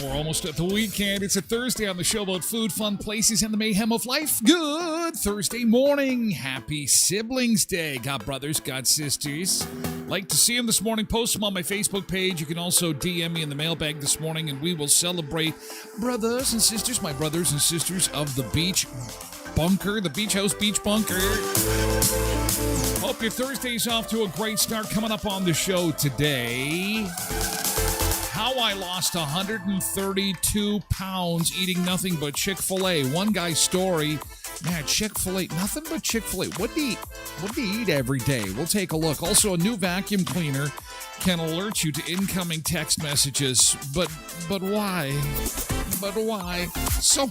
Almost at the weekend. It's a Thursday on the show about food, fun places, and the mayhem of life. Good Thursday morning. Happy Siblings Day. Got brothers, got sisters. Like to see them this morning. Post them on my Facebook page. You can also DM me in the mailbag this morning, and we will celebrate brothers and sisters, my brothers and sisters of the beach bunker, the beach house beach bunker. Hope your Thursday's off to a great start. Coming up on the show today, how I lost 132 pounds eating nothing but Chick-fil-A. One guy's story, man, Chick-fil-A, nothing but Chick-fil-A. What do you eat every day? We'll take a look. Also, a new vacuum cleaner can alert you to incoming text messages. But why? But why? So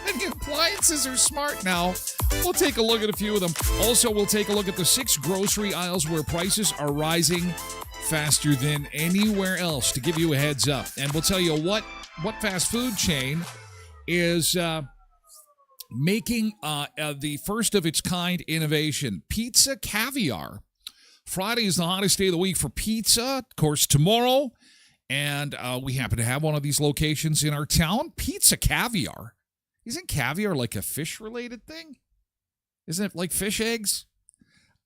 many appliances are smart now. We'll take a look at a few of them. Also, we'll take a look at the 6 grocery aisles where prices are rising faster than anywhere else, to give you a heads up. And we'll tell you what fast food chain is making the first of its kind innovation, pizza caviar. Friday is the hottest day of the week for pizza, of course, tomorrow. And we happen to have one of these locations in our town. Pizza caviar. Isn't caviar like a fish-related thing? Isn't it like fish eggs?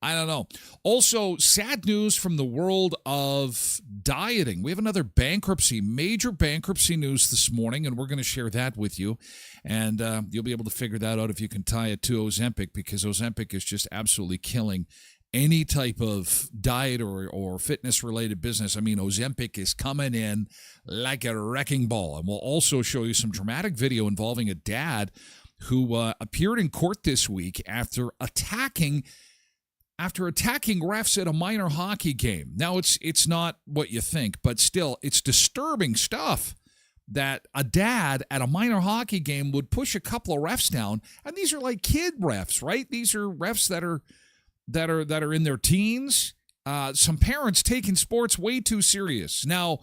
I don't know. Also, sad news from the world of dieting. We have another major bankruptcy news this morning, and we're going to share that with you. And you'll be able to figure that out if you can tie it to Ozempic, because Ozempic is just absolutely killing any type of diet or fitness-related business. I mean, Ozempic is coming in like a wrecking ball. And we'll also show you some dramatic video involving a dad who appeared in court this week after attacking refs at a minor hockey game. Now, it's not what you think, but still, it's disturbing stuff that a dad at a minor hockey game would push a couple of refs down. And these are like kid refs, right? These are refs that are in their teens. Some parents taking sports way too serious. Now,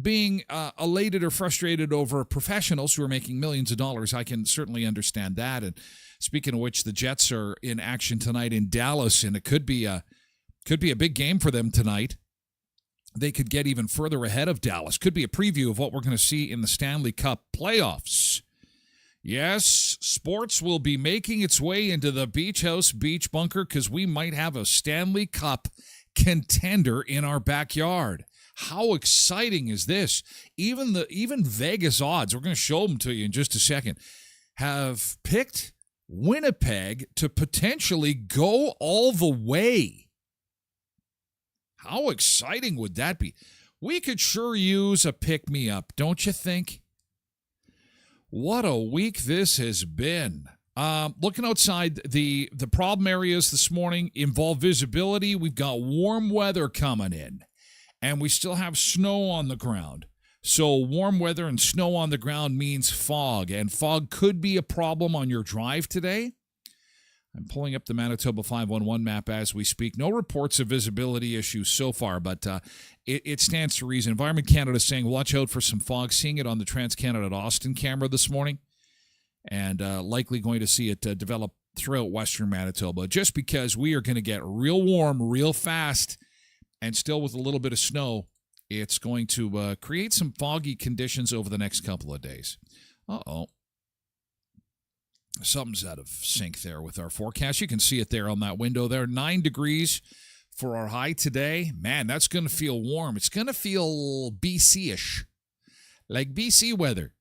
being elated or frustrated over professionals who are making millions of dollars, I can certainly understand that. And speaking of which, the Jets are in action tonight in Dallas, and it could be a big game for them tonight. They could get even further ahead of Dallas. Could be a preview of what we're going to see in the Stanley Cup playoffs. Yes, sports will be making its way into the Beach House Beach Bunker because we might have a Stanley Cup contender in our backyard. How exciting is this? Even Vegas odds, we're going to show them to you in just a second, have picked Winnipeg to potentially go all the way. How exciting would that be? We could sure use a pick-me-up, don't you think? What a week this has been. Looking outside, the problem areas this morning involve visibility. We've got warm weather coming in, and we still have snow on the ground. So warm weather and snow on the ground means fog, and fog could be a problem on your drive today. I'm pulling up the Manitoba 511 map as we speak. No reports of visibility issues so far, but it stands to reason. Environment Canada is saying watch out for some fog, seeing it on the Trans-Canada Austin camera this morning, and likely going to see it develop throughout western Manitoba, just because we are going to get real warm real fast, and still with a little bit of snow. It's going to create some foggy conditions over the next couple of days. Uh-oh. Something's out of sync there with our forecast. You can see it there on that window there. 9 degrees for our high today. Man, that's going to feel warm. It's going to feel BC-ish, like BC weather.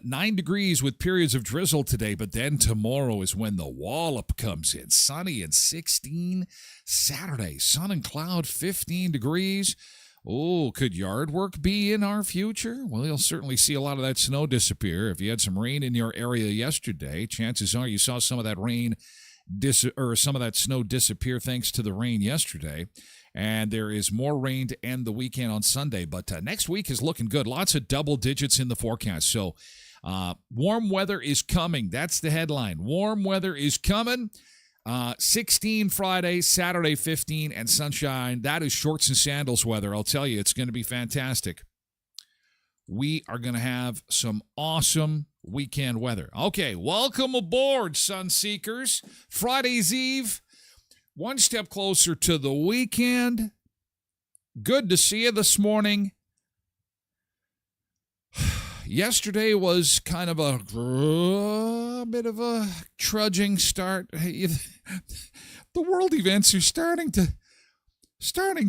9 degrees with periods of drizzle today, but then tomorrow is when the wallop comes in. Sunny and 16. Saturday, sun and cloud, 15 degrees. Oh, could yard work be in our future? Well, you'll certainly see a lot of that snow disappear. If you had some rain in your area yesterday, chances are you saw some of that rain some of that snow disappear thanks to the rain yesterday. And there is more rain to end the weekend on Sunday. But next week is looking good. Lots of double digits in the forecast. So warm weather is coming. That's the headline. Warm weather is coming. 16 Friday, Saturday 15, and sunshine. That is shorts and sandals weather. I'll tell you, it's going to be fantastic. We are going to have some awesome weekend weather. Okay, welcome aboard, Sunseekers. Friday's Eve, one step closer to the weekend. Good to see you this morning. Yesterday was kind of a bit of a trudging start. The world events are starting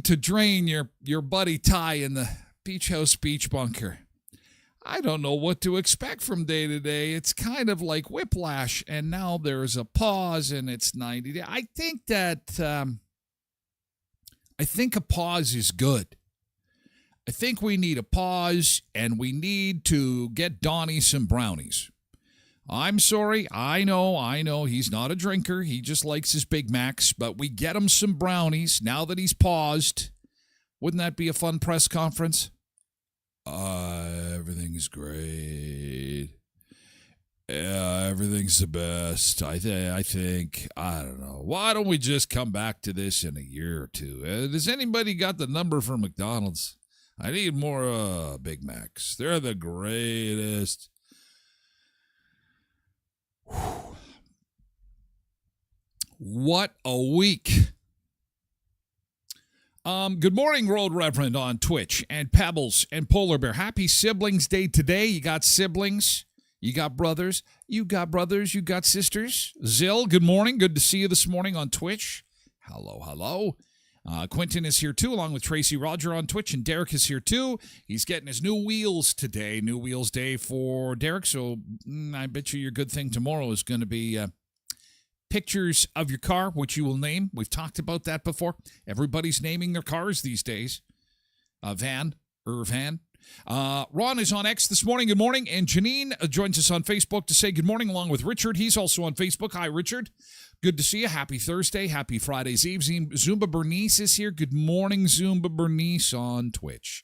to drain your buddy Ty in the Beach House Beach Bunker. I don't know what to expect from day to day. It's kind of like whiplash, and now there's a pause, and it's 90 days. I think a pause is good. I think we need a pause, and we need to get Donnie some brownies. I'm sorry. I know. He's not a drinker. He just likes his Big Macs, but we get him some brownies now that he's paused. Wouldn't that be a fun press conference? Everything's great. Yeah, everything's the best. I think, I don't know. Why don't we just come back to this in a year or two? Has anybody got the number for McDonald's? I need more Big Macs. They're the greatest. Whew. What a week. Good morning, Road Reverend on Twitch, and Pebbles and Polar Bear. Happy Siblings Day today. You got siblings. You got brothers. You got sisters. Zill, good morning. Good to see you this morning on Twitch. Hello. Quentin is here too, along with Tracy Roger on Twitch, and Derek is here too. He's getting his new wheels today. New wheels day for Derek, so I bet you your good thing tomorrow is going to be pictures of your car, which you will name. We've talked about that before. Everybody's naming their cars these days. Van. Ron is on X this morning. Good morning. And Janine joins us on Facebook to say good morning, along with Richard. He's also on Facebook. Hi, Richard. Good to see you. Happy Thursday. Happy Friday's Eve. Zumba Bernice is here. Good morning, Zumba Bernice on Twitch.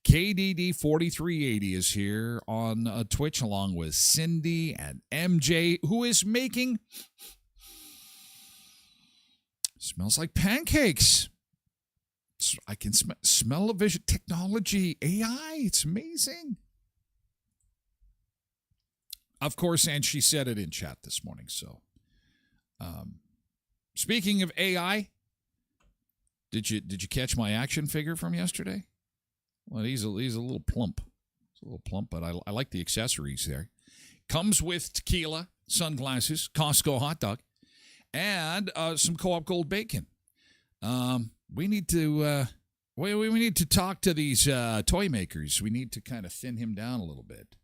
KDD4380 is here on Twitch, along with Cindy and MJ, who is making... Smells like pancakes. I can smell a vision. Technology, AI, it's amazing. Of course, and she said it in chat this morning. So, speaking of AI, did you catch my action figure from yesterday? Well, he's a little plump. It's a little plump, but I like the accessories there. Comes with tequila, sunglasses, Costco hot dog, and some Co-op Gold bacon. We need to we need to talk to these toy makers. We need to kind of thin him down a little bit.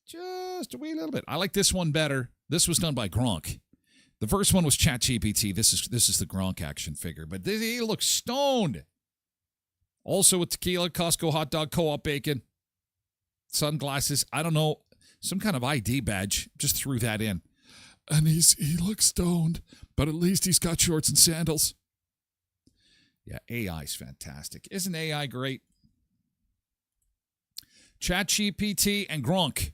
Just a wee little bit. I like this one better. This was done by Gronk. The first one was ChatGPT. This is the Gronk action figure. But he looks stoned. Also with tequila, Costco hot dog, co-op bacon, sunglasses. I don't know. Some kind of ID badge. Just threw that in. And he looks stoned. But at least he's got shorts and sandals. Yeah, AI's fantastic. Isn't AI great? ChatGPT and Gronk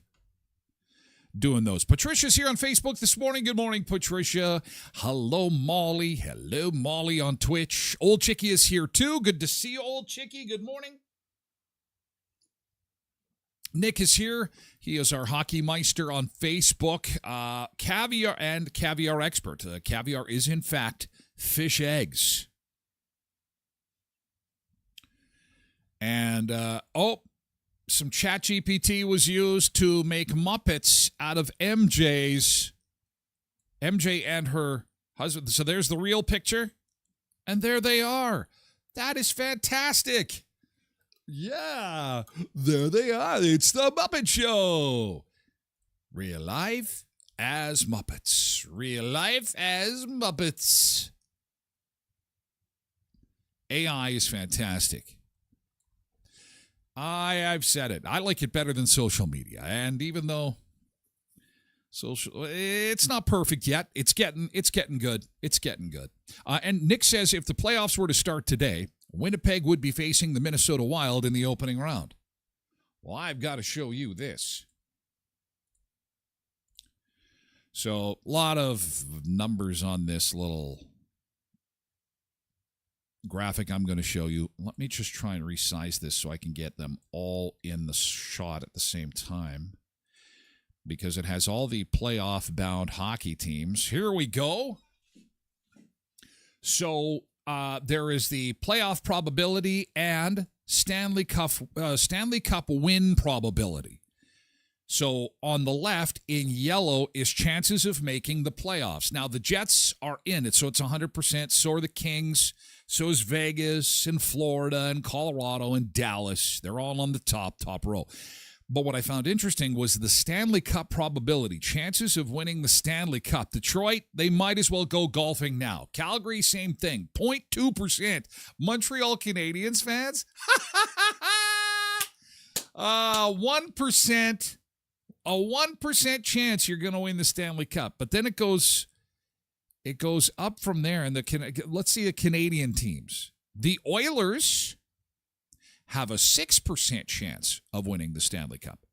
doing those. Patricia's here on Facebook this morning. Good morning, Patricia. Hello, Molly. Hello, Molly on Twitch. Old Chickie is here too. Good to see you, Old Chickie. Good morning. Nick is here. He is our hockey meister on Facebook. Caviar and caviar expert. Caviar is, in fact, fish eggs. And, some ChatGPT was used to make Muppets out of MJ and her husband. So there's the real picture. And there they are. That is fantastic. Yeah, there they are. It's the Muppet Show. Real life as Muppets. Real life as Muppets. AI is fantastic. I've said it. I like it better than social media. And even though it's not perfect yet, it's getting good. It's getting good. And Nick says if the playoffs were to start today, Winnipeg would be facing the Minnesota Wild in the opening round. Well, I've got to show you this. So, a lot of numbers on this little graphic I'm going to show you. Let me just try and resize this so I can get them all in the shot at the same time, because it has all the playoff-bound hockey teams. Here we go. So there is the playoff probability and Stanley Cup win probability. So on the left, in yellow, is chances of making the playoffs. Now, the Jets are in it, so it's 100%. So are the Kings. So is Vegas and Florida and Colorado and Dallas. They're all on the top row. But what I found interesting was the Stanley Cup probability, chances of winning the Stanley Cup. Detroit, they might as well go golfing now. Calgary, same thing, 0.2%. Montreal Canadiens fans, 1%. A 1% chance you're going to win the Stanley Cup. But then it goes up from there. And let's see the Canadian teams. The Oilers have a 6% chance of winning the Stanley Cup.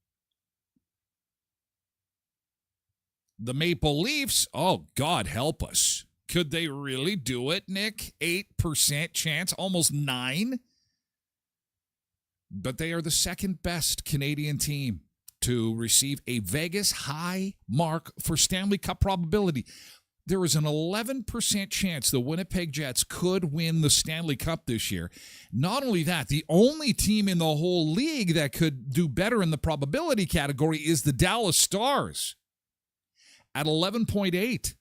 The Maple Leafs, oh, God help us. Could they really do it, Nick? 8% chance, almost 9%. But they are the second best Canadian team to receive a Vegas high mark for Stanley Cup probability. There is an 11% chance the Winnipeg Jets could win the Stanley Cup this year. Not only that, the only team in the whole league that could do better in the probability category is the Dallas Stars at 11.8.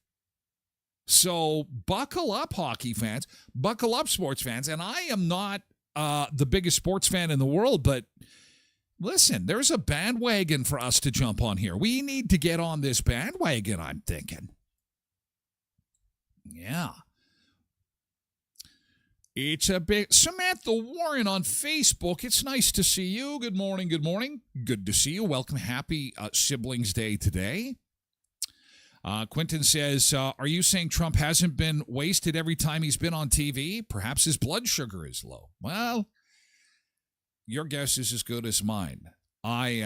So buckle up, hockey fans. Buckle up, sports fans. And I am not the biggest sports fan in the world, but listen, there's a bandwagon for us to jump on here. We need to get on this bandwagon, I'm thinking. Yeah. It's a big Samantha Warren on Facebook. It's nice to see you. Good morning. Good morning. Good to see you. Welcome. Happy Siblings Day today. Quentin says, are you saying Trump hasn't been wasted every time he's been on TV? Perhaps his blood sugar is low. Well, your guess is as good as mine. I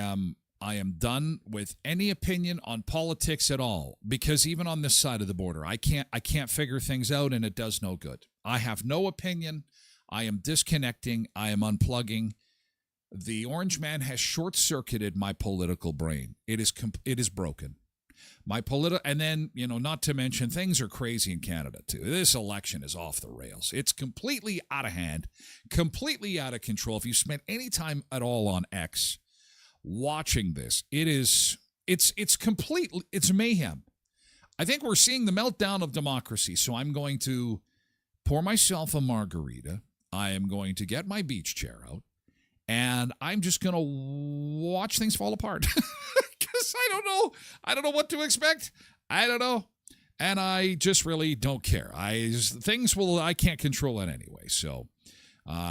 am done with any opinion on politics at all, because even on this side of the border, I can't figure things out, and it does no good. I have no opinion. I am disconnecting. I am unplugging. The orange man has short-circuited my political brain. It is broken. And then, not to mention, things are crazy in Canada, too. This election is off the rails. It's completely out of hand, completely out of control. If you spent any time at all on X watching this, it's mayhem. I think we're seeing the meltdown of democracy. So I'm going to pour myself a margarita. I am going to get my beach chair out, and I'm just going to watch things fall apart. I don't know. I don't know what to expect. I don't know. And I just really don't care. I can't control it anyway. So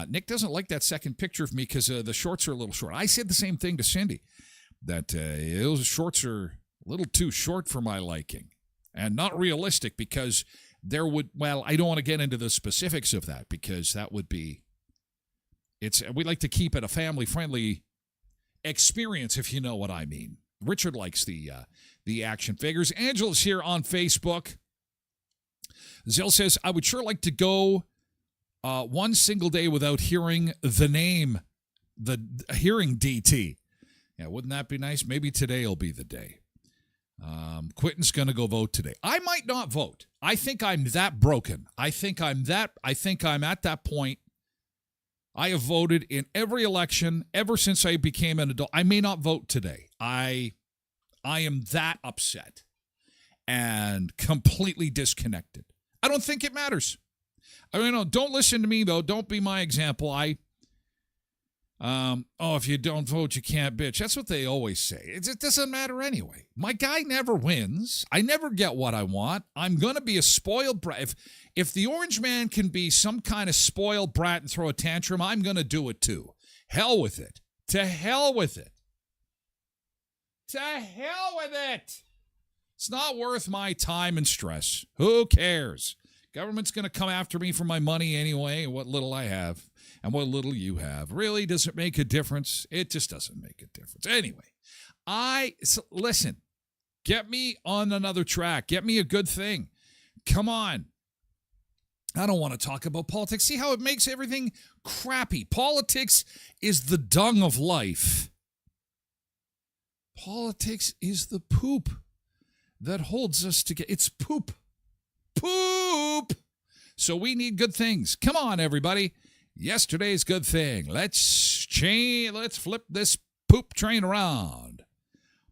Nick doesn't like that second picture of me because the shorts are a little short. I said the same thing to Cindy, that those shorts are a little too short for my liking and not realistic because I don't want to get into the specifics of that because that would be, we like to keep it a family-friendly experience, if you know what I mean. Richard likes the action figures. Angela's here on Facebook. Zill says, I would sure like to go one single day without hearing the name, hearing DT. Yeah, wouldn't that be nice? Maybe today will be the day. Quentin's going to go vote today. I might not vote. I think I'm that broken. I think I'm at that point. I have voted in every election ever since I became an adult. I may not vote today. I am that upset and completely disconnected. I don't think it matters. I mean, don't listen to me, though. Don't be my example. If you don't vote, you can't bitch. That's what they always say. It doesn't matter anyway. My guy never wins. I never get what I want. I'm going to be a spoiled brat. If the orange man can be some kind of spoiled brat and throw a tantrum, I'm going to do it too. Hell with it. To hell with it. To hell with it. It's not worth my time and stress. Who cares? Government's going to come after me for my money anyway, what little I have and what little you have. Really, does it make a difference? It just doesn't make a difference. Anyway, listen, get me on another track. Get me a good thing. Come on. I don't want to talk about politics. See how it makes everything crappy. Politics is the dung of life. Politics is the poop that holds us together. It's poop. Poop. So we need good things. Come on, everybody. Yesterday's good thing. Let's flip this poop train around.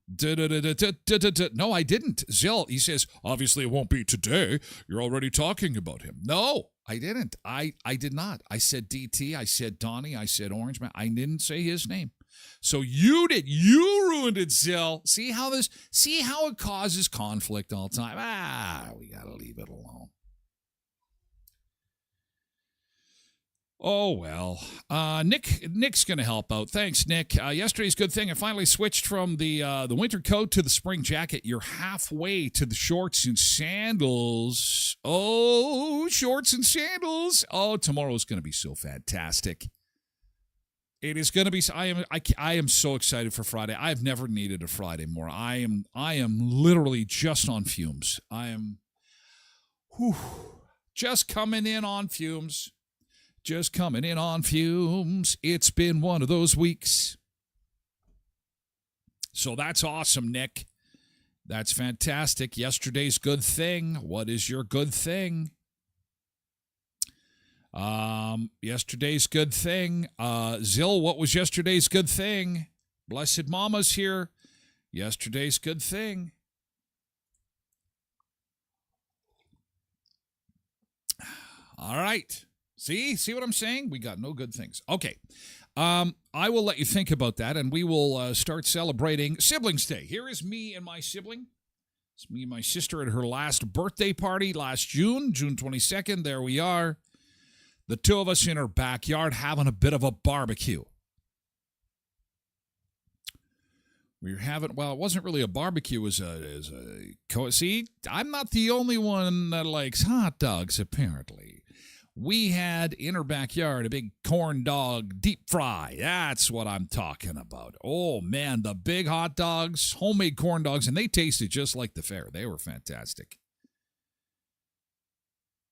No, I didn't. Zill, he says, obviously it won't be today. You're already talking about him. No, I didn't. I did not. I said DT. I said Donnie. I said Orange Man. I didn't say his name. So you did. You ruined it, Zill. See how it causes conflict all the time. We got to leave it alone. Oh, well. Nick's going to help out. Thanks, Nick. Yesterday's good thing. I finally switched from the winter coat to the spring jacket. You're halfway to the shorts and sandals. Oh, shorts and sandals. Oh, tomorrow's going to be so fantastic. It is going to be. I am so excited for Friday. I've never needed a Friday more. I am literally just on fumes. I am just coming in on fumes. Just coming in on fumes. It's been one of those weeks. So that's awesome, Nick. That's fantastic. Yesterday's good thing. What is your good thing? Yesterday's good thing. Zill, what was yesterday's good thing? Blessed Mama's here. Yesterday's good thing. All right. See what I'm saying? We got no good things. Okay. I will let you think about that, and we will start celebrating Siblings Day. Here is me and my sibling. It's me and my sister at her last birthday party last June 22nd. There we are. The two of us in her backyard having a bit of a barbecue. We were having, it wasn't really a barbecue. It was see, I'm not the only one that likes hot dogs, apparently. We had in her backyard a big corn dog deep fry. That's what I'm talking about. Oh, man, the big hot dogs, homemade corn dogs, and they tasted just like the fair. They were fantastic.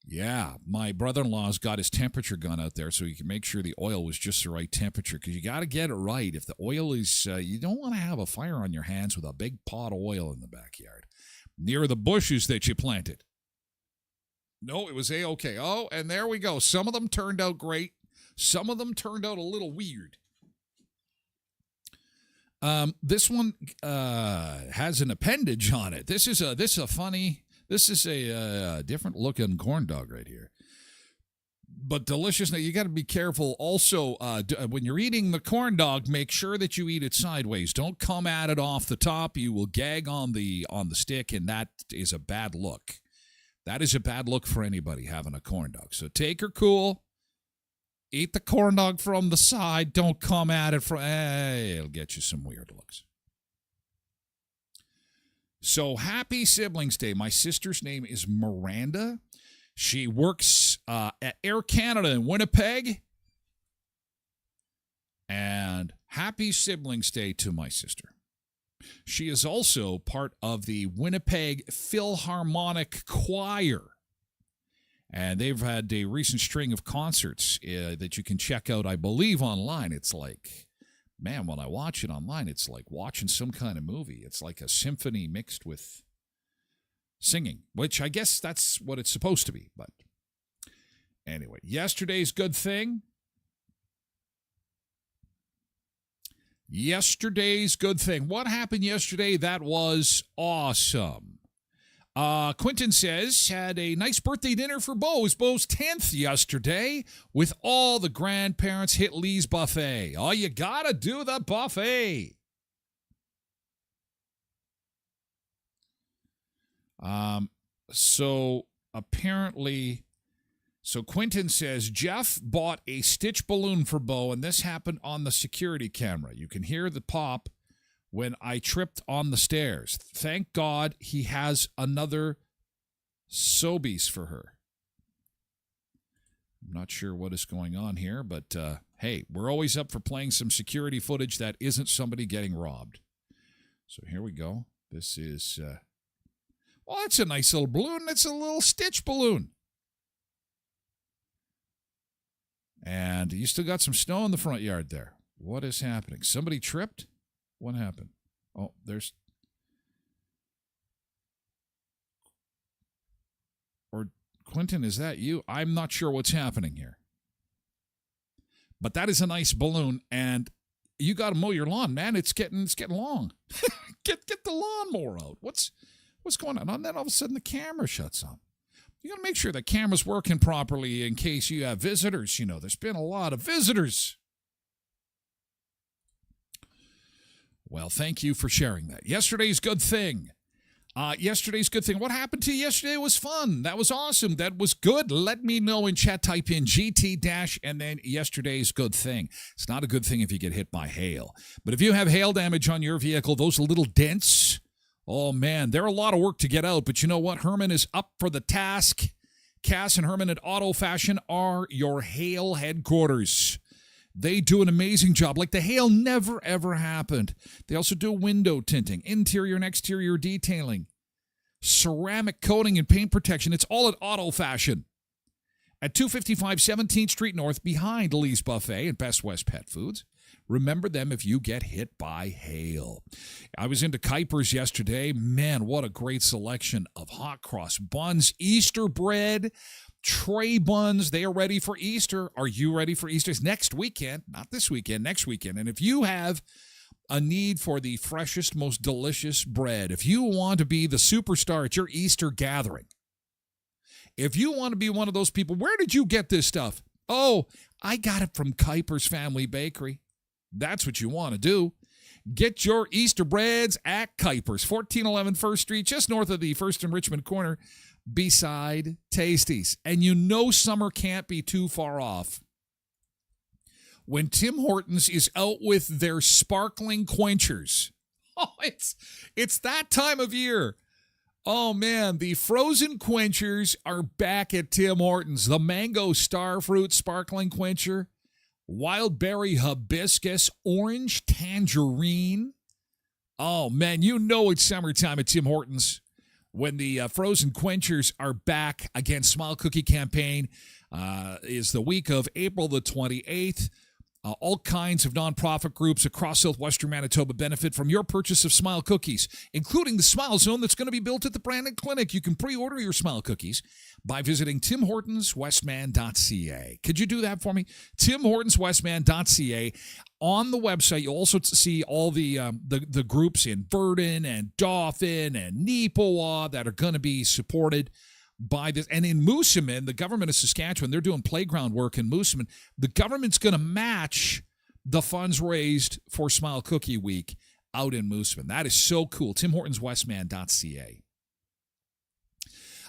Yeah, my brother-in-law's got his temperature gun out there so he can make sure the oil was just the right temperature, because you got to get it right. If the oil is, you don't want to have a fire on your hands with a big pot of oil in the backyard near the bushes that you planted. No, it was A-OK. Oh, and there we go. Some of them turned out great. Some of them turned out a little weird. This one has an appendage on it. This is a different looking corn dog right here. but delicious. Now, you got to be careful also when you're eating the corn dog, make sure that you eat it sideways. Don't come at it off the top. You will gag on the stick, and that is a bad look. That is a bad look for anybody having a corn dog. So take her cool. Eat the corn dog from the side. Don't come at it from... it'll get you some weird looks. So happy Siblings Day. My sister's name is Miranda. She works at Air Canada in Winnipeg. And happy Siblings Day to my sister. She is also part of the Winnipeg Philharmonic Choir. And they've had a recent string of concerts that you can check out, I believe, online. It's like, man, when I watch it online, it's like watching some kind of movie. It's like a symphony mixed with singing, which I guess that's what it's supposed to be. But anyway, yesterday's good thing. Yesterday's good thing. What happened yesterday that was awesome? Quentin says, had a nice birthday dinner for Bo. It was Bo's 10th yesterday with all the grandparents. Hit Lee's buffet. Oh, you gotta do the buffet. So apparently, Quentin says, Jeff bought a Stitch balloon for Bo, and this happened on the security camera. You can hear the pop when I tripped on the stairs. Thank God he has another Sobeys for her. I'm not sure what is going on here, but hey, we're always up for playing some security footage that isn't somebody getting robbed. So here we go. This is, well, it's a nice little balloon. It's a little Stitch balloon. And you still got some snow in the front yard there. What is happening? Somebody tripped? What happened? Oh, there's... Or, Quentin, is that you? I'm not sure what's happening here. But that is a nice balloon, and you got to mow your lawn, man. It's getting long. Get the lawnmower out. What's going on? And then all of a sudden the camera shuts off. You got to make sure the camera's working properly in case you have visitors. You know, there's been a lot of visitors. Well, thank you for sharing that. Yesterday's good thing. Yesterday's good thing. What happened to you yesterday was fun. That was awesome. That was good. Let me know in chat. Type in GT- and then yesterday's good thing. It's not a good thing if you get hit by hail. But if you have hail damage on your vehicle, those little dents, oh, man, they're a lot of work to get out. But you know what? Herman is up for the task. Cass and Herman at Auto Fashion are your hail headquarters. They do an amazing job. Like the hail never, ever happened. They also do window tinting, interior and exterior detailing, ceramic coating and paint protection. It's all at Auto Fashion at 255 17th Street North behind Lee's Buffet and Best West Pet Foods. Remember them if you get hit by hail. I was into Kuipers yesterday. Man, what a great selection of hot cross buns, Easter bread, tray buns. They are ready for Easter. Are you ready for Easter? It's next weekend, not this weekend, next weekend. And if you have a need for the freshest, most delicious bread, if you want to be the superstar at your Easter gathering, if you want to be one of those people, where did you get this stuff? Oh, I got it from Kuipers Family Bakery. That's what you want to do. Get your Easter breads at Kuipers, 1411 First Street, just north of the First and Richmond corner, beside Tasties. And you know summer can't be too far off when Tim Hortons is out with their sparkling quenchers. Oh, it's that time of year. Oh, man, the frozen quenchers are back at Tim Hortons. The mango starfruit sparkling quencher, wild berry hibiscus, orange tangerine. Oh, man, you know it's summertime at Tim Hortons when the frozen quenchers are back. Again, Smile Cookie Campaign is the week of April the 28th. All kinds of nonprofit groups across southwestern Manitoba benefit from your purchase of Smile Cookies, including the Smile Zone that's going to be built at the Brandon Clinic. You can pre-order your Smile Cookies by visiting timhortonswestman.ca. Could you do that for me? timhortonswestman.ca. On the website, you'll also see all the groups in Virden and Dauphin and Neepawa that are going to be supported by this. And in Moosomin, the government of Saskatchewan, they're doing playground work in Moosomin. The government's going to match the funds raised for Smile Cookie Week out in Moosomin. That is so cool. TimHortonsWestman.ca.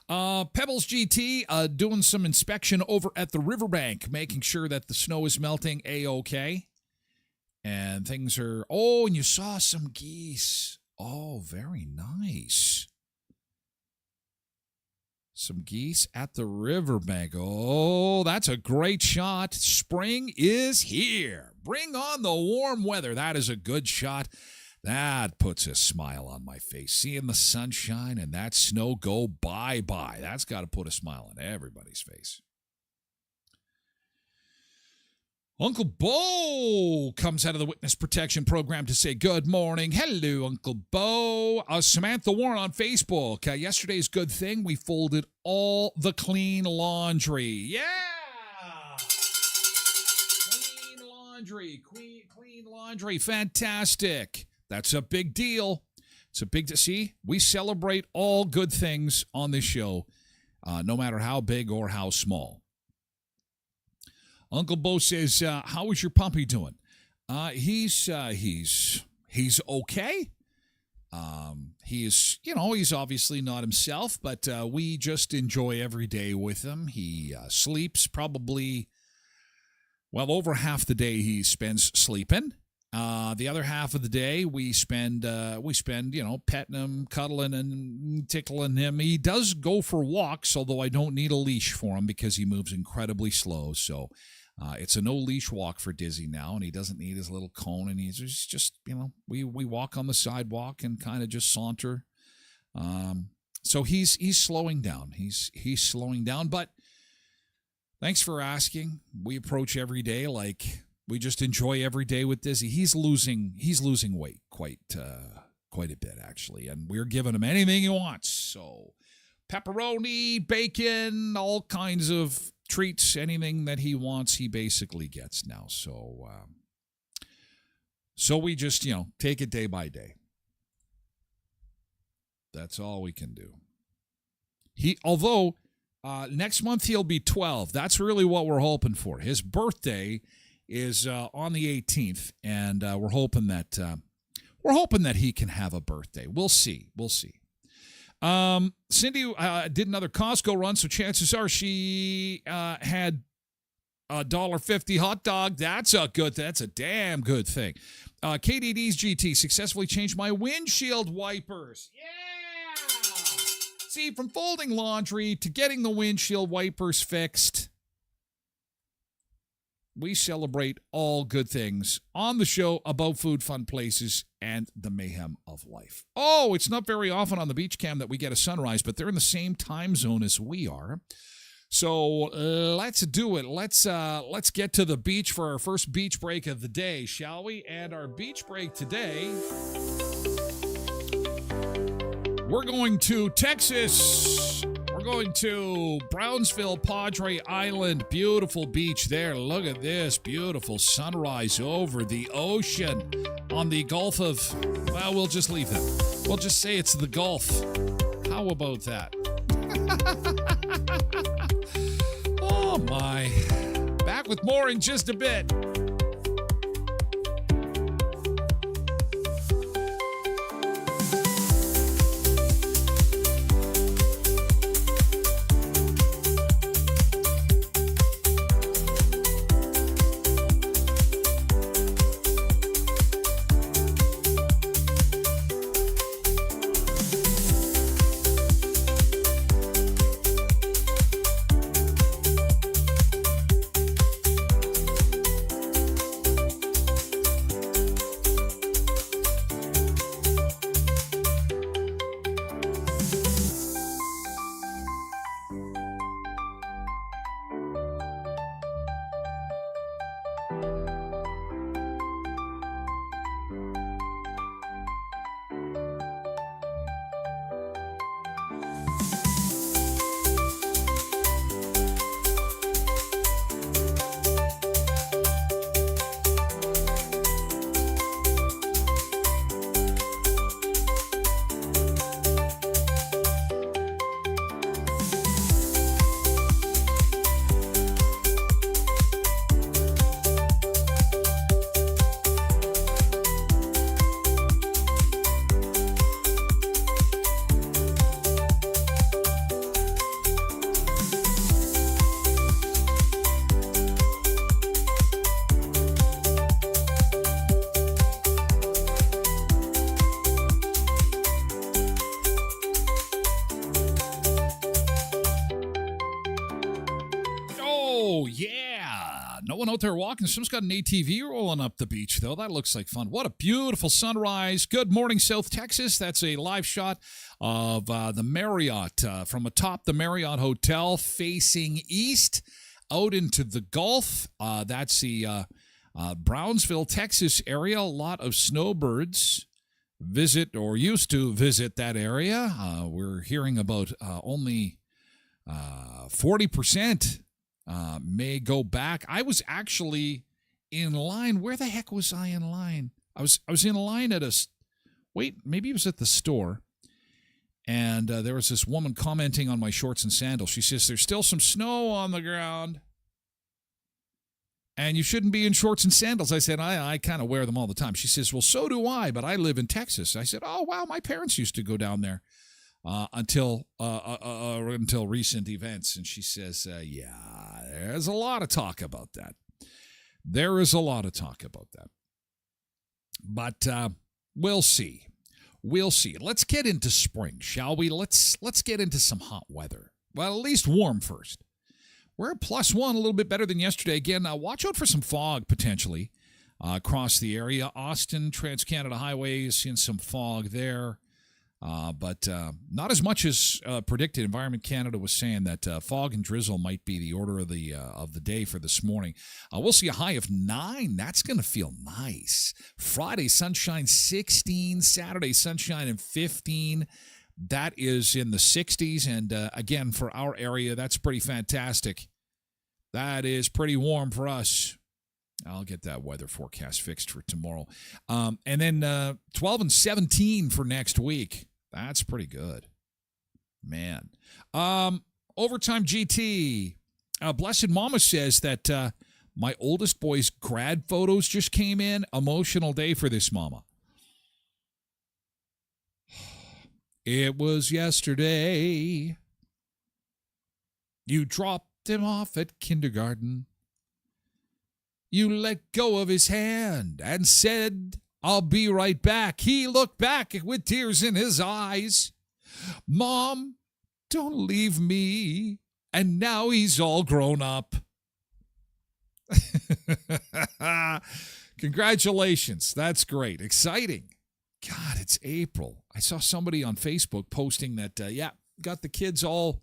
Pebbles GT doing some inspection over at the riverbank, making sure that the snow is melting A-OK. And things are... Oh, and you saw some geese. Oh, very nice. Some geese at the riverbank. Oh, that's a great shot. Spring is here. Bring on the warm weather. That is a good shot. That puts a smile on my face. Seeing the sunshine and that snow go bye-bye. That's got to put a smile on everybody's face. Uncle Bo comes out of the Witness Protection Program to say good morning. Hello, Uncle Bo. Samantha Warren on Facebook. Yesterday's good thing, we folded all the clean laundry. Yeah! Clean laundry. Clean laundry. Fantastic. That's a big deal. It's a big... See, we celebrate all good things on this show, no matter how big or how small. Uncle Bo says, how is your puppy doing? He's okay. He's obviously not himself, but we just enjoy every day with him. He sleeps probably, over half the day he spends sleeping. The other half of the day we spend petting him, cuddling and tickling him. He does go for walks, although I don't need a leash for him because he moves incredibly slow. So it's a no-leash walk for Dizzy now, and he doesn't need his little cone, and he's just, we walk on the sidewalk and kind of just saunter. So he's slowing down. He's slowing down, but thanks for asking. We approach every day like we just enjoy every day with Dizzy. He's losing weight quite a bit, actually, and we're giving him anything he wants. So pepperoni, bacon, all kinds of treats, anything that he wants, he basically gets now. So we just, take it day by day. That's all we can do. Although next month he'll be 12. That's really what we're hoping for. His birthday is on the 18th, and we're hoping that he can have a birthday. We'll see. Cindy did another Costco run, so chances are she had a $1.50 hot dog. That's a damn good thing. KDD's GT successfully changed my windshield wipers. Yeah! See, from folding laundry to getting the windshield wipers fixed, we celebrate all good things on the show about food, fun places, and the mayhem of life. Oh, it's not very often on the beach cam that we get a sunrise, but they're in the same time zone as we are. So let's do it. Let's get to the beach for our first beach break of the day, shall we? And our beach break today, we're going to Texas. We're going to Brownsville, Padre Island. Beautiful beach there. Look at this beautiful sunrise over the ocean on the Gulf of... Well, we'll just leave that. We'll just say it's the Gulf. How about that? Oh, my. Back with more in just a bit. Oh, yeah. No one out there walking. Someone's got an ATV rolling up the beach, though. That looks like fun. What a beautiful sunrise. Good morning, South Texas. That's a live shot of the Marriott from atop the Marriott Hotel facing east out into the Gulf. That's the Brownsville, Texas area. A lot of snowbirds visit or used to visit that area. We're hearing about only 40% may go back. I was actually in line. Where the heck was I in line? I was in line at maybe it was at the store. And there was this woman commenting on my shorts and sandals. She says, there's still some snow on the ground. And you shouldn't be in shorts and sandals. I said, I kind of wear them all the time. She says, well, so do I, but I live in Texas. I said, oh, wow, my parents used to go down there until recent events. And she says, yeah, there's a lot of talk about that. There is a lot of talk about that. But we'll see. We'll see. Let's get into spring, shall we? Let's get into some hot weather. Well, at least warm first. We're at +1, a little bit better than yesterday. Again, watch out for some fog potentially across the area. Austin, Trans-Canada Highway is seeing some fog there. But not as much as predicted. Environment Canada was saying that fog and drizzle might be the order of the day for this morning. We'll see a high of 9. That's going to feel nice. Friday, sunshine 16. Saturday, sunshine and 15. That is in the 60s. And again, for our area, that's pretty fantastic. That is pretty warm for us. I'll get that weather forecast fixed for tomorrow. And then 12 and 17 for next week. That's pretty good. Man. Overtime GT. Blessed Mama says that my oldest boy's grad photos just came in. Emotional day for this mama. It was yesterday. You dropped him off at kindergarten. You let go of his hand and said, I'll be right back. He looked back with tears in his eyes. Mom, don't leave me. And now he's all grown up. Congratulations. That's great. Exciting. God, it's April. I saw somebody on Facebook posting that, got the kids all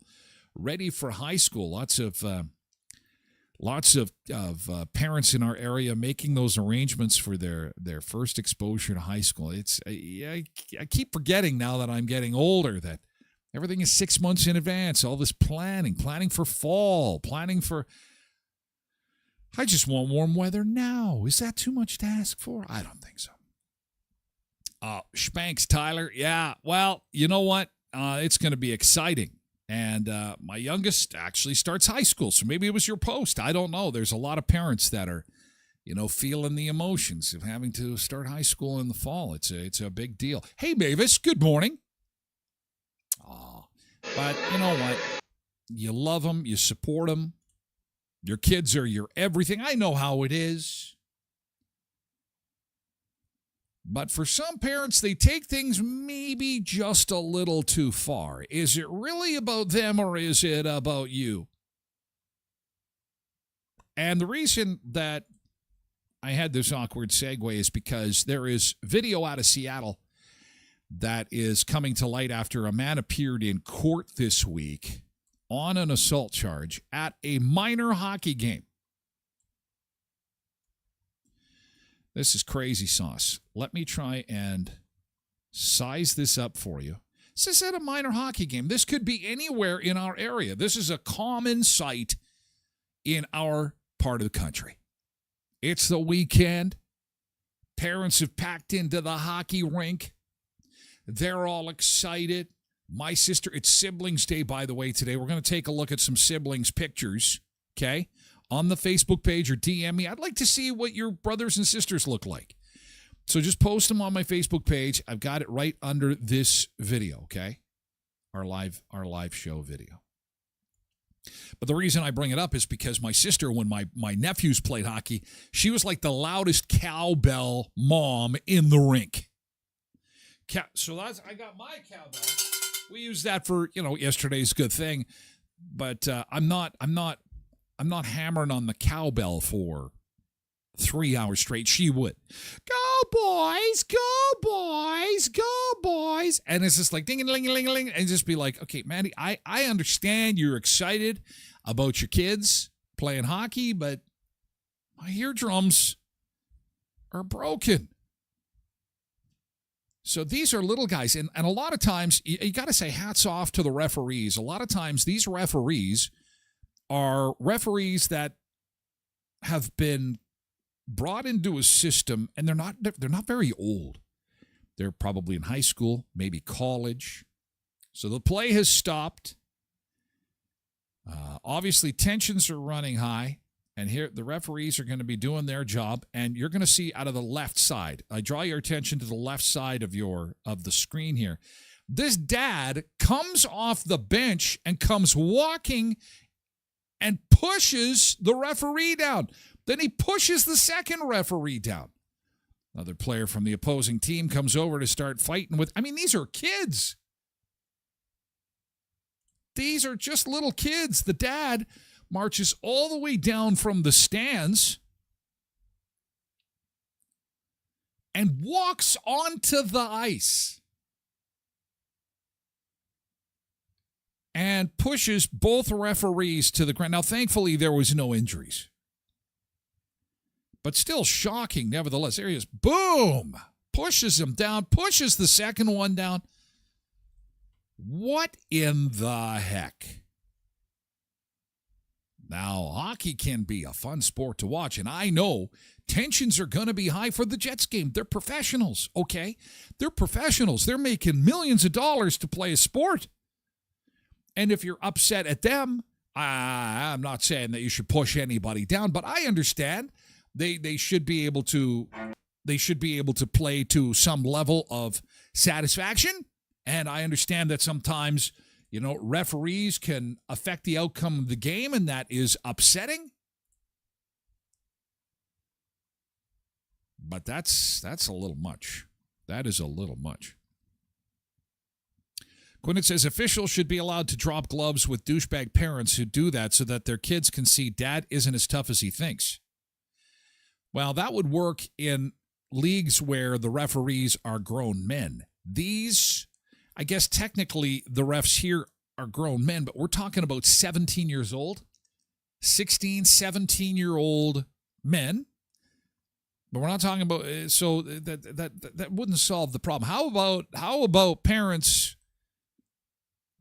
ready for high school. Lots of parents in our area making those arrangements for their first exposure to high school. I keep forgetting now that I'm getting older that everything is 6 months in advance. All this planning for fall, I just want warm weather now. Is that too much to ask for? I don't think so. Spanks, Tyler. Yeah, well, you know what? It's going to be exciting. And my youngest actually starts high school, so maybe it was your post. I don't know. There's a lot of parents that are, feeling the emotions of having to start high school in the fall. It's a big deal. Hey, Mavis, good morning. But you know what? You love them. You support them. Your kids are your everything. I know how it is. But for some parents, they take things maybe just a little too far. Is it really about them or is it about you? And the reason that I had this awkward segue is because there is video out of Seattle that is coming to light after a man appeared in court this week on an assault charge at a minor hockey game. This is crazy sauce. Let me try and size this up for you. This is at a minor hockey game. This could be anywhere in our area. This is a common sight in our part of the country. It's the weekend. Parents have packed into the hockey rink. They're all excited. My sister, it's Siblings Day, by the way, today. We're going to take a look at some siblings pictures, okay? On the Facebook page or DM me. I'd like to see what your brothers and sisters look like. So just post them on my Facebook page. I've got it right under this video, okay? Our live show video. But the reason I bring it up is because my sister, when my nephews played hockey, she was like the loudest cowbell mom in the rink. So I got my cowbell. We use that for, yesterday's good thing. But I'm not not hammering on the cowbell for 3 hours straight. She would. Go boys, go boys, go boys. And it's just like ding-a-ling-a-ling-a-ling. And just be like, okay, Maddie, I understand you're excited about your kids playing hockey, but my eardrums are broken. So these are little guys. And a lot of times, you got to say hats off to the referees. A lot of times, these referees are referees that have been brought into a system, and they're not very old. They're probably in high school, maybe college. So the play has stopped. Obviously, tensions are running high, and here the referees are going to be doing their job. And you're going to see out of the left side. I draw your attention to the left side of the screen here. This dad comes off the bench and comes walking and pushes the referee down. Then he pushes the second referee down. Another player from the opposing team comes over to start fighting with. I mean, these are kids. These are just little kids. The dad marches all the way down from the stands and walks onto the ice and pushes both referees to the ground. Now, thankfully, there was no injuries. But still shocking, nevertheless. There he is. Boom! Pushes him down, pushes the second one down. What in the heck? Now, hockey can be a fun sport to watch, and I know tensions are going to be high for the Jets game. They're professionals, okay? They're professionals. They're making millions of dollars to play a sport. And if you're upset at them, I'm not saying that you should push anybody down, but I understand. They should be able to play to some level of satisfaction, and I understand that sometimes, referees can affect the outcome of the game, and that is upsetting. But that's a little much. That is a little much. Quinton says officials should be allowed to drop gloves with douchebag parents who do that so that their kids can see dad isn't as tough as he thinks. Well, that would work in leagues where the referees are grown men. These, I guess technically the refs here are grown men, but we're talking about 17 years old, 16, 17-year-old men. But we're not talking about, so that wouldn't solve the problem. How about parents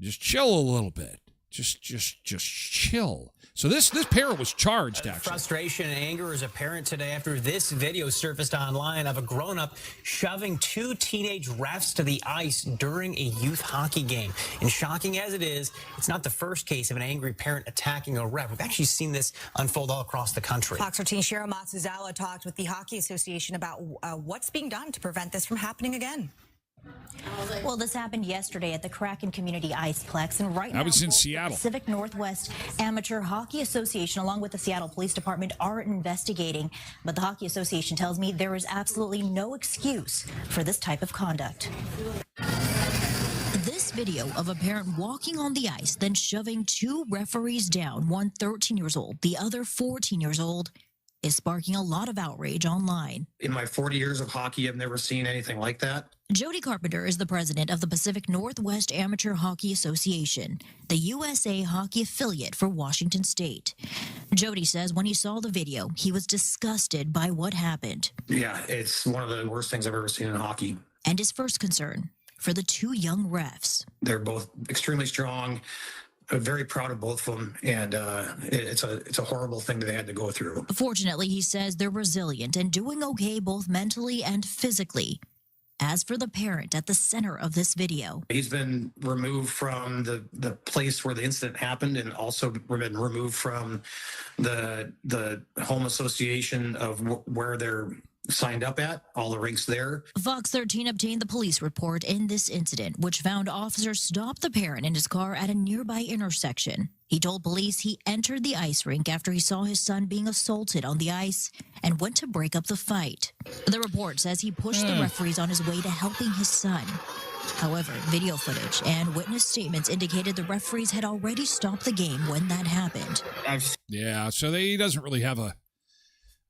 just chill a little bit? Just chill. So this parent was charged, actually. Frustration and anger as a parent today after this video surfaced online of a grown-up shoving two teenage refs to the ice during a youth hockey game. And shocking as it is, it's not the first case of an angry parent attacking a ref. We've actually seen this unfold all across the country. Fox 13 Shira Matsuzawa talked with the Hockey Association about what's being done to prevent this from happening again. Well, this happened yesterday at the Kraken Community Iceplex, and right now, I was in Seattle. The Pacific Northwest Amateur Hockey Association, along with the Seattle Police Department, are investigating. But the Hockey Association tells me there is absolutely no excuse for this type of conduct. This video of a parent walking on the ice, then shoving two referees down, one 13 years old, the other 14 years old, is sparking a lot of outrage online. In my 40 years of hockey, I've never seen anything like that. Jody Carpenter is the president of the Pacific Northwest Amateur Hockey Association, the USA hockey affiliate for Washington State. Jody says when he saw the video, he was disgusted by what happened. Yeah, it's one of the worst things I've ever seen in hockey. And his first concern for the two young refs. They're both extremely strong. I'm very proud of both of them, and it's a horrible thing that they had to go through. Fortunately, he says they're resilient and doing okay both mentally and physically. As for the parent at the center of this video, he's been removed from the place where the incident happened, and also been removed from the home association of where they're signed up at, all the rinks there. Fox 13 obtained the police report in this incident, which found officers stopped the parent in his car at a nearby intersection. He told police he entered the ice rink after he saw his son being assaulted on the ice and went to break up the fight. The report says he pushed the referees on his way to helping his son. However, video footage and witness statements indicated the referees had already stopped the game when that happened. Yeah, so he doesn't really have a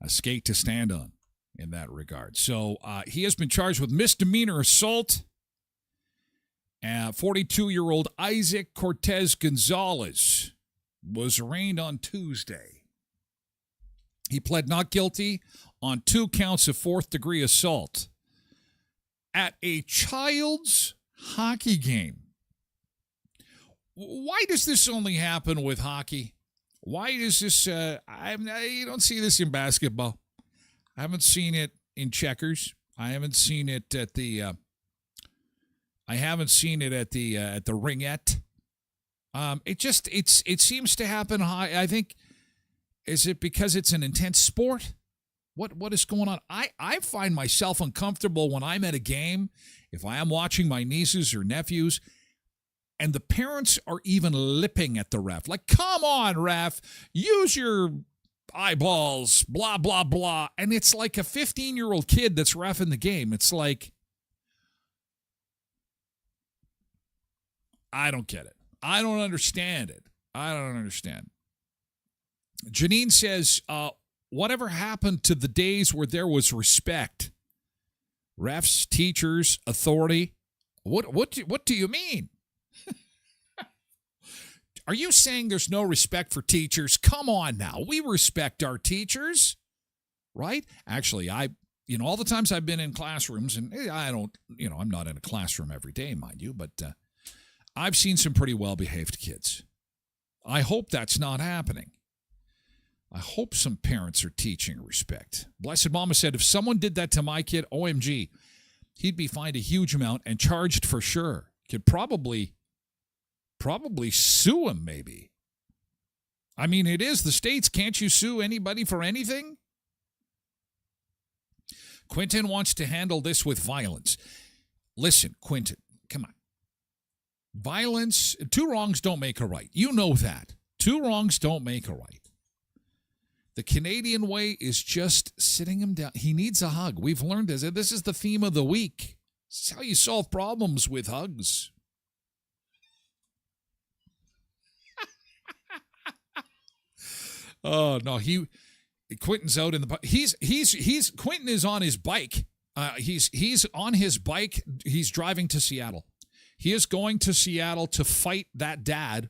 skate to stand on in that regard. So he has been charged with misdemeanor assault. 42-year-old Isaac Cortez Gonzalez was arraigned on Tuesday. He pled not guilty on 2 counts of 4th-degree assault at a child's hockey game. Why does this only happen with hockey? Why does this, you don't see this in basketball. I haven't seen it in checkers. I haven't seen it at the, at the ringette. It seems to happen high. I think, is it because it's an intense sport? What is going on? I find myself uncomfortable when I'm at a game, if I am watching my nieces or nephews, and the parents are even lipping at the ref. Like, come on, ref, use your eyeballs, blah, blah, blah. And it's like a 15-year-old kid that's reffing the game. It's like, I don't get it. I don't understand it. I don't understand. Janine says, whatever happened to the days where there was respect? Refs, teachers, authority. What do you mean? Are you saying there's no respect for teachers? Come on now. We respect our teachers, right? Actually, all the times I've been in classrooms, and I don't, I'm not in a classroom every day, mind you, but I've seen some pretty well-behaved kids. I hope that's not happening. I hope some parents are teaching respect. Blessed Mama said, if someone did that to my kid, OMG, he'd be fined a huge amount and charged for sure. Could probably sue him, maybe. I mean, it is the States. Can't you sue anybody for anything? Quentin wants to handle this with violence. Listen, Quentin, come on. Violence, 2 wrongs don't make a right. You know that. 2 wrongs don't make a right. The Canadian way is just sitting him down. He needs a hug. We've learned this. This is the theme of the week. This is how you solve problems, with hugs. Oh no, Quentin's out in the Quentin is on his bike. He's on his bike. He's driving to Seattle. He is going to Seattle to fight that dad.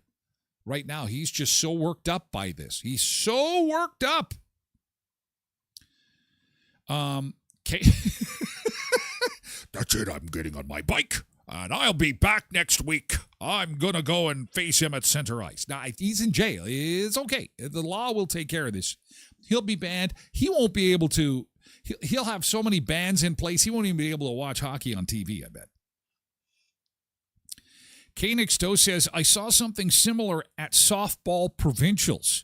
Right now, he's just so worked up by this. He's so worked up. That's it. I'm getting on my bike, and I'll be back next week. I'm going to go and face him at center ice. Now, if he's in jail, it's okay. The law will take care of this. He'll be banned. He won't be able to. He'll have so many bans in place, he won't even be able to watch hockey on TV, I bet. K-Nix Doe says, I saw something similar at softball provincials.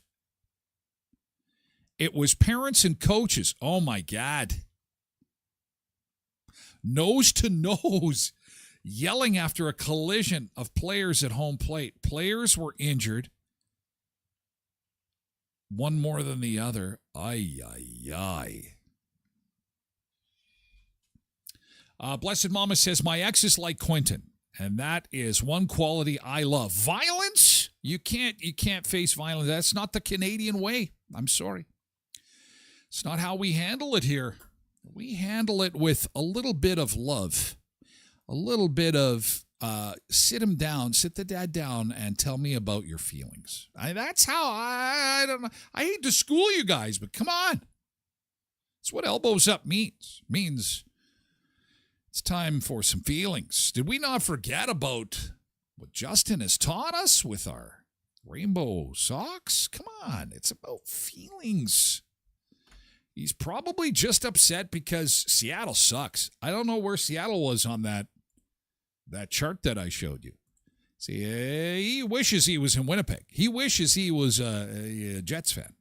It was parents and coaches. Oh, my God. Nose to nose, yelling after a collision of players at home plate. Players were injured. One more than the other. Ay, ay, ay. Blessed Mama says, my ex is like Quentin. And that is one quality I love. Violence? You can't face violence. That's not the Canadian way. I'm sorry. It's not how we handle it here. We handle it with a little bit of love. A little bit of sit the dad down and tell me about your feelings. That's how I don't know. I hate to school you guys, but come on. That's what elbows up means. It means it's time for some feelings. Did we not forget about what Justin has taught us with our rainbow socks? Come on, it's about feelings. He's probably just upset because Seattle sucks. I don't know where Seattle was on that chart that I showed you. See, he wishes he was in Winnipeg. He wishes he was a Jets fan.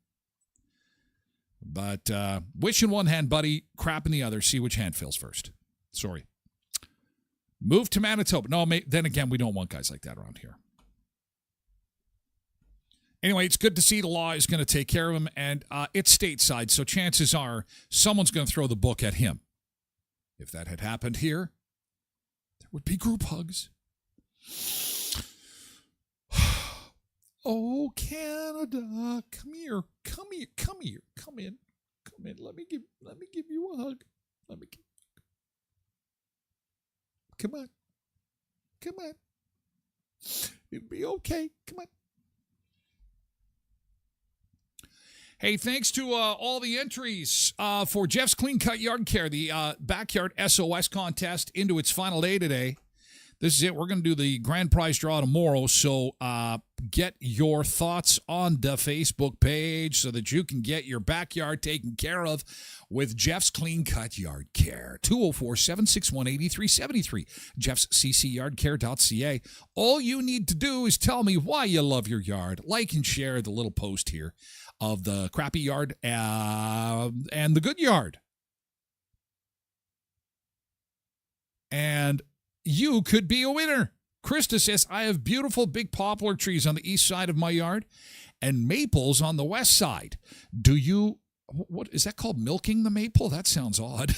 But wish in one hand, buddy, crap in the other. See which hand fills first. Sorry. Move to Manitoba. No, then again, we don't want guys like that around here. Anyway, it's good to see the law is going to take care of him, and it's stateside, so chances are someone's going to throw the book at him. If that had happened here, there would be group hugs. Oh, Canada, come here, come here, come here, come in, come in. Let me give you a hug. Come on, come on. It'll be okay. Come on. Hey, thanks to all the entries for Jeff's Clean Cut Yard Care, the Backyard SOS contest into its final day today. This is it. We're going to do the grand prize draw tomorrow, so get your thoughts on the Facebook page so that you can get your backyard taken care of with Jeff's Clean Cut Yard Care. 204-761-8373, jeffsccyardcare.ca. All you need to do is tell me why you love your yard. Like and share the little post here of the crappy yard and the good yard. And you could be a winner. Krista says, I have beautiful big poplar trees on the east side of my yard and maples on the west side. Do you, what is that called, milking the maple? That sounds odd.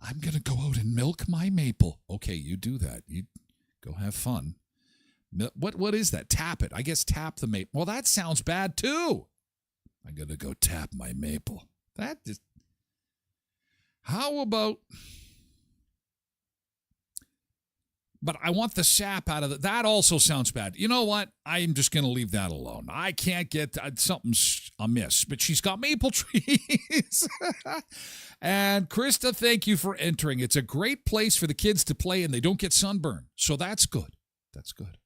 I'm going to go out and milk my maple. Okay, you do that. You go have fun. What is that? Tap it. I guess tap the maple. Well, that sounds bad too. I'm going to go tap my maple. That is, how about... But I want the sap out of it. That also sounds bad. You know what? I'm just going to leave that alone. I can't get something's amiss. But she's got maple trees. And Krista, thank you for entering. It's a great place for the kids to play and they don't get sunburn. So that's good. That's good.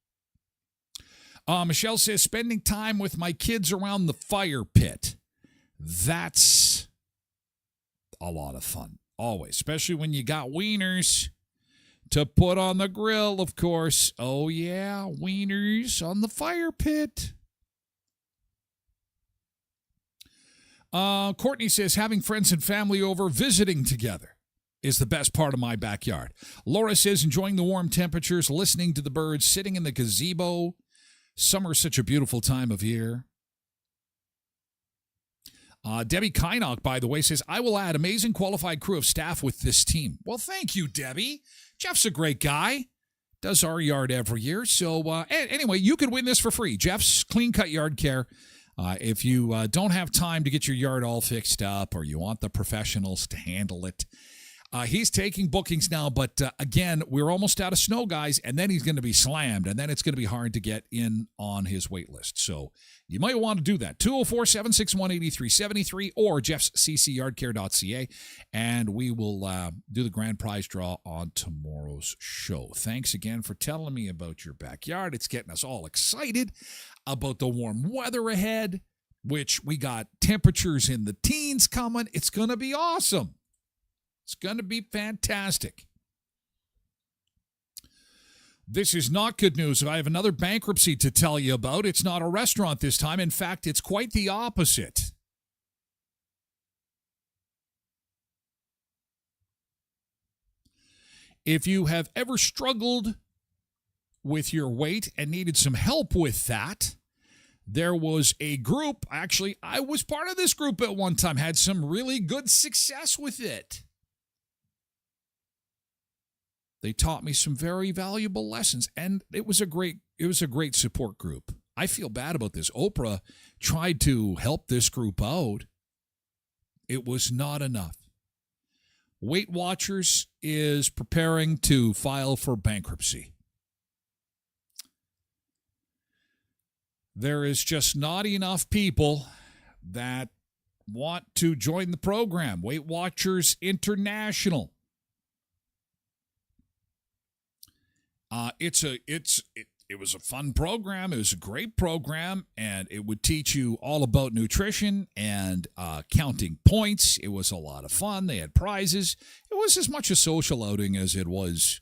Michelle says, spending time with my kids around the fire pit. That's a lot of fun. Always. Especially when you got wieners to put on the grill, of course. Oh, yeah, wieners on the fire pit. Courtney says, having friends and family over, visiting together is the best part of my backyard. Laura says, enjoying the warm temperatures, listening to the birds, sitting in the gazebo. Summer's such a beautiful time of year. Debbie Kynock, by the way, says, I will add amazing qualified crew of staff with this team. Well, thank you, Debbie. Jeff's a great guy. Does our yard every year. So anyway, you could win this for free. Jeff's Clean Cut Yard Care. If you don't have time to get your yard all fixed up or you want the professionals to handle it, he's taking bookings now. But again, we're almost out of snow, guys, and then he's going to be slammed, and then it's going to be hard to get in on his wait list. So you might want to do that. 204-761-8373 or jeffsccyardcare.ca, and we will do the grand prize draw on tomorrow's show. Thanks again for telling me about your backyard. It's getting us all excited about the warm weather ahead, which we got temperatures in the teens coming. It's going to be awesome. It's going to be fantastic. This is not good news. I have another bankruptcy to tell you about. It's not a restaurant this time. In fact, it's quite the opposite. If you have ever struggled with your weight and needed some help with that, there was a group. Actually, I was part of this group at one time, had some really good success with it. They taught me some very valuable lessons, and it was a great support group. I feel bad about this. Oprah tried to help this group out. It was not enough. Weight Watchers is preparing to file for bankruptcy. There is just not enough people that want to join the program. Weight Watchers International. It was a fun program. It was a great program, and it would teach you all about nutrition and counting points. It was a lot of fun. They had prizes. It was as much a social outing as it was,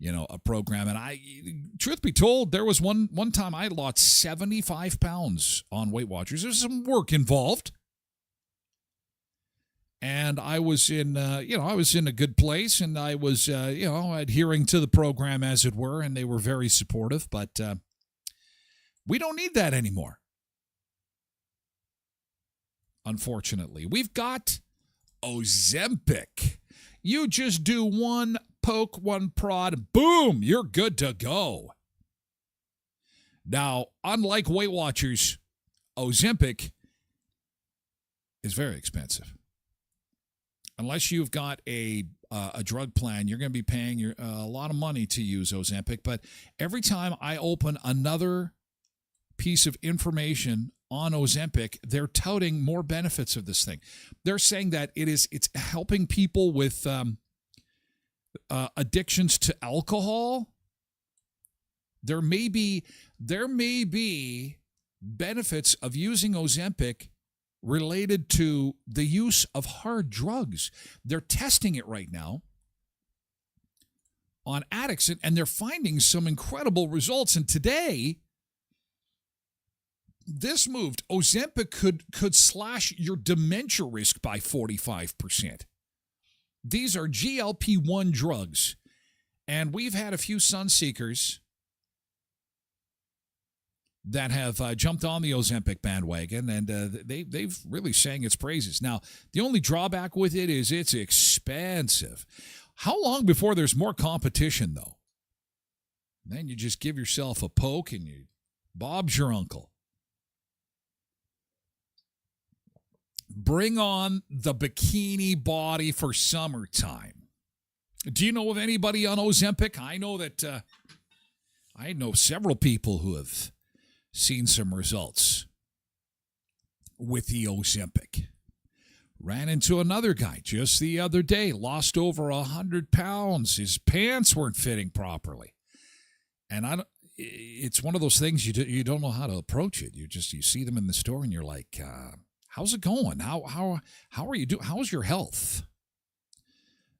a program. And truth be told, there was one time I lost 75 pounds on Weight Watchers. There's some work involved. And I was in a good place, and I was, adhering to the program, as it were, and they were very supportive. But we don't need that anymore. Unfortunately, we've got Ozempic. You just do one poke, one prod, boom, you're good to go. Now, unlike Weight Watchers, Ozempic is very expensive. Unless you've got a drug plan, you're going to be paying a lot of money to use Ozempic. But every time I open another piece of information on Ozempic, they're touting more benefits of this thing. They're saying that it's helping people with addictions to alcohol. There may be benefits of using Ozempic related to the use of hard drugs. They're testing it right now on addicts, and they're finding some incredible results. And today, this moved. Ozempic could slash your dementia risk by 45%. These are GLP-1 drugs, and we've had a few Sunseekers that have jumped on the Ozempic bandwagon, and they've really sang its praises. Now, the only drawback with it is it's expensive. How long before there's more competition, though? Then you just give yourself a poke and Bob's your uncle. Bring on the bikini body for summertime. Do you know of anybody on Ozempic? I know that I know several people who have seen some results with the Ozempic. Ran into another guy just the other day, lost over 100 pounds. His pants weren't fitting properly. And it's one of those things you don't know how to approach it. You see them in the store and you're like, how's it going? How are you doing? How's your health?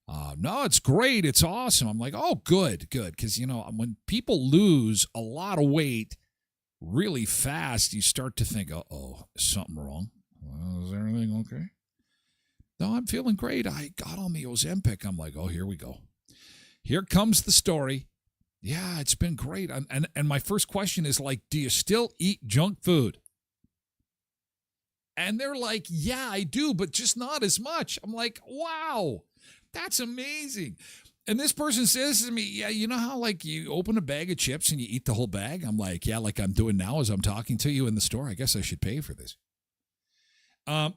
No, it's great. It's awesome. I'm like, oh, good. Because, when people lose a lot of weight really fast, you start to think, uh-oh, is something wrong? Well, is everything okay? No, I'm feeling great. I got on the Ozempic. I'm like, oh, here we go. Here comes the story. Yeah, it's been great. And my first question is like, do you still eat junk food? And they're like, yeah, I do, but just not as much. I'm like, wow, that's amazing. And this person says to me, yeah, you know how like you open a bag of chips and you eat the whole bag? I'm like, yeah, like I'm doing now as I'm talking to you in the store. I guess I should pay for this. And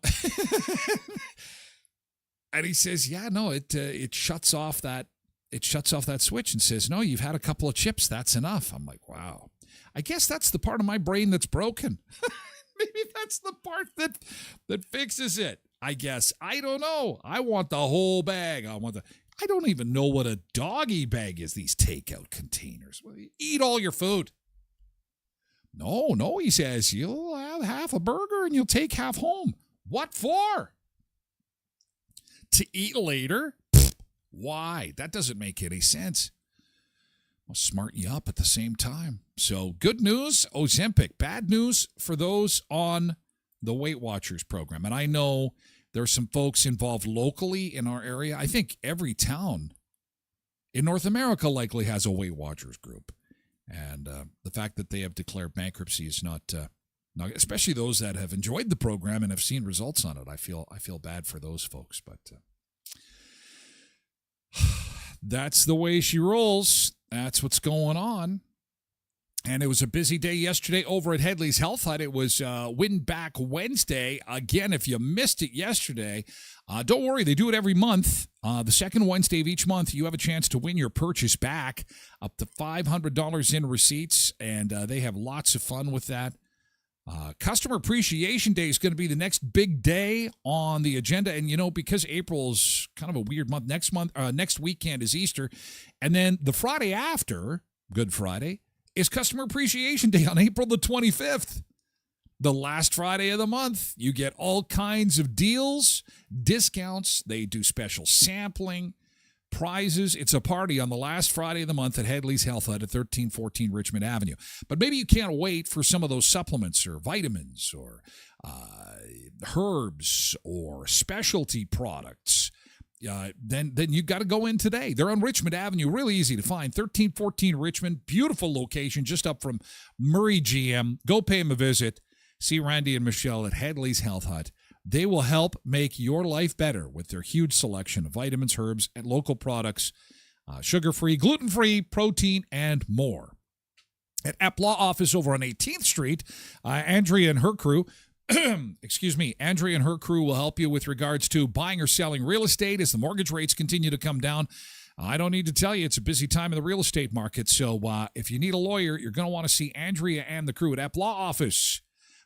he says, yeah, no, it shuts off that switch and says, no, you've had a couple of chips. That's enough. I'm like, wow. I guess that's the part of my brain that's broken. Maybe that's the part that fixes it. I guess. I don't know. I want the whole bag. I don't even know what a doggy bag is, these takeout containers. Well, you eat all your food. No, he says, you'll have half a burger and you'll take half home. What for? To eat later? Why? That doesn't make any sense. I'll smart you up at the same time. So good news, Ozempic. Bad news for those on the Weight Watchers program. And I know there are some folks involved locally in our area. I think every town in North America likely has a Weight Watchers group. And the fact that they have declared bankruptcy is not, especially those that have enjoyed the program and have seen results on it. I feel bad for those folks, but that's the way she rolls. That's what's going on. And it was a busy day yesterday over at Headley's Health Hut. It was Win Back Wednesday. Again, if you missed it yesterday, don't worry. They do it every month. The second Wednesday of each month, you have a chance to win your purchase back, up to $500 in receipts, and they have lots of fun with that. Customer Appreciation Day is going to be the next big day on the agenda. And, because April's kind of a weird month, next weekend is Easter. And then the Friday after, Good Friday, is Customer Appreciation Day on April the 25th. The last Friday of the month. You get all kinds of deals, discounts. They do special sampling, prizes. It's a party on the last Friday of the month at Headley's Health Hut at 1314 Richmond Avenue. But maybe you can't wait for some of those supplements or vitamins or herbs or specialty products. Then you got to go in today. They're on Richmond Avenue, really easy to find. 1314 Richmond, beautiful location, just up from Murray GM. Go pay them a visit. See Randy and Michelle at Headley's Health Hut. They will help make your life better with their huge selection of vitamins, herbs, and local products, sugar-free, gluten-free, protein, and more. at Epp Law Office over on 18th Street. Andrea and her crew, Andrea and her crew will help you with regards to buying or selling real estate as the mortgage rates continue to come down. I don't need to tell you, it's a busy time in the real estate market. So if you need a lawyer, you're going to want to see Andrea and the crew at Epp Law Office,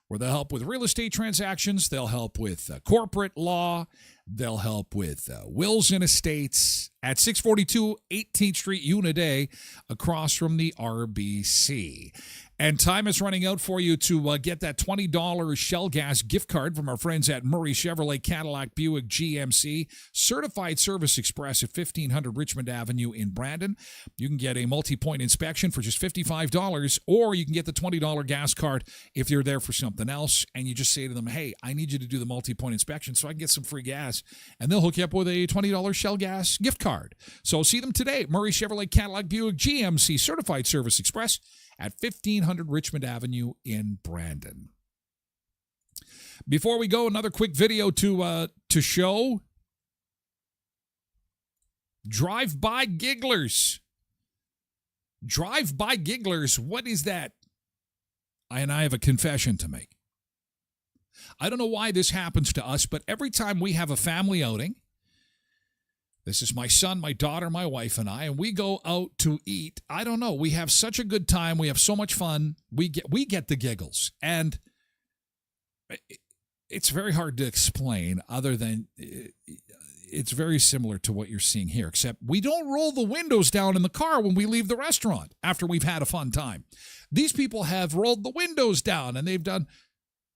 where they'll help with real estate transactions. They'll help with corporate law. They'll help with wills and estates at 642 18th Street, Unit A, across from the RBC. And time is running out for you to get that $20 Shell Gas gift card from our friends at Murray Chevrolet Cadillac Buick GMC, Certified Service Express at 1500 Richmond Avenue in Brandon. You can get a multi-point inspection for just $55, or you can get the $20 gas card if you're there for something else, and you just say to them, hey, I need you to do the multi-point inspection so I can get some free gas, and they'll hook you up with a $20 Shell Gas gift card. So see them today, Murray Chevrolet Cadillac Buick GMC, Certified Service Express at 1500 Richmond Avenue in Brandon. Before we go, another quick video to show. Drive-by gigglers. Drive-by gigglers, what is that? And I have a confession to make. I don't know why this happens to us, but every time we have a family outing, this is my son, my daughter, my wife, and I, and we go out to eat. I don't know. We have such a good time. We have so much fun. We get the giggles. And it's very hard to explain other than it's very similar to what you're seeing here, except we don't roll the windows down in the car when we leave the restaurant after we've had a fun time. These people have rolled the windows down, and they've done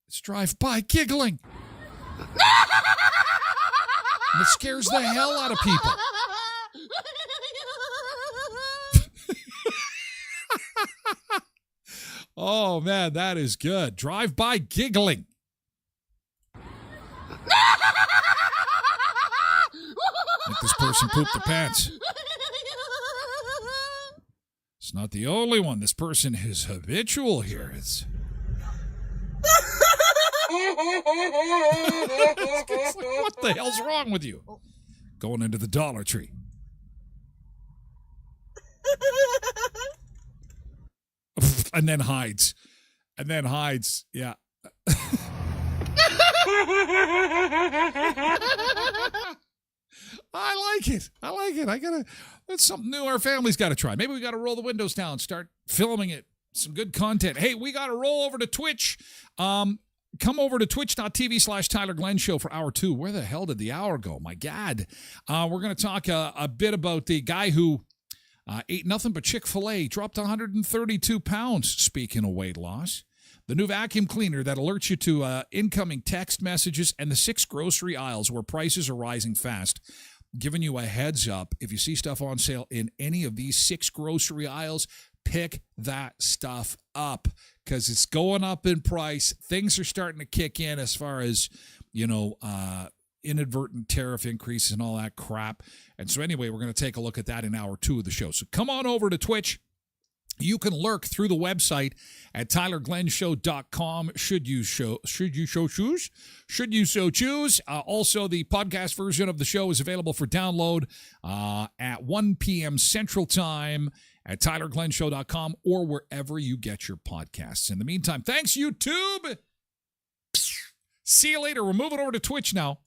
this drive-by giggling. And it scares the hell out of people. Oh, man, that is good. Drive-by giggling. I think this person pooped their pants. It's not the only one. This person is habitual here. It's what the hell's wrong with you? Going into the Dollar Tree. And then hides. Yeah. I like it. That's something new our family's got to try. Maybe we got to roll the windows down, start filming it. Some good content. Hey, we got to roll over to Twitch. Come over to twitch.tv/Tyler Glen Show for hour 2. Where the hell did the hour go? My God. We're going to talk a bit about the guy who ate nothing but Chick-fil-A, dropped 132 pounds, speaking of weight loss. The new vacuum cleaner that alerts you to incoming text messages, and the 6 grocery aisles where prices are rising fast. Giving you a heads up, if you see stuff on sale in any of these 6 grocery aisles, pick that stuff up because it's going up in price. Things are starting to kick in as far as, inadvertent tariff increases and all that crap. And so anyway, we're going to take a look at that in hour 2 of the show. So come on over to Twitch. You can lurk through the website at tylerglenshow.com should you so choose. Also, the podcast version of the show is available for download at 1 p.m. Central Time at tylerglenshow.com or wherever you get your podcasts. In the meantime, thanks, YouTube. See you later. We're moving over to Twitch now.